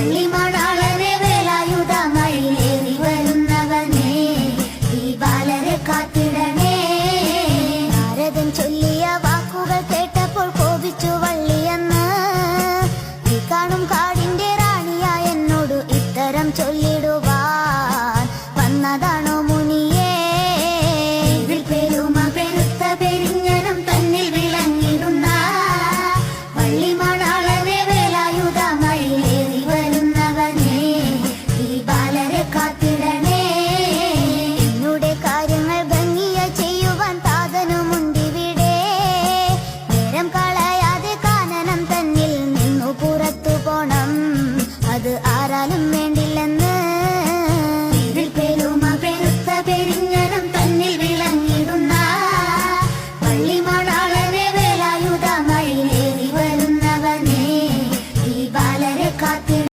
വള്ളിമണാളനെ വേലായുധമായി ഏറി വരുന്നവനെ ഈ ബാലരെ കാത്തിടണേ. നാരദൻ ചൊല്ലിയ വാക്കുകൾ കേട്ടപ്പോൾ കോപിച്ചു വള്ളിയെന്ന്. ഈ കാണും കാടിന്റെ റാണിയായ എന്നോട് ഇത്തരം ചൊല്ലിടുവാൻ വന്നതാണോ മുനിയേ? ഇതിൽ പെരുമ പെരുത്ത പെരിഞ്ഞനം തന്നിൽ വിളങ്ങിടുന്ന വള്ളിമണാളനെ വേലായുധമായി ഏറി വരുന്നവനെ ഈ ബാലരെ കാത്തിടണേ. എന്നുടെ കാര്യങ്ങൾ ഭംഗിയായി ചെയ്യുവാൻ താതനുമുണ്ടിവിടെ. നേരം കളയാതെ കാനനം തന്നിൽ നിന്നു പുറത്തു പോണം, അത് ആരാലും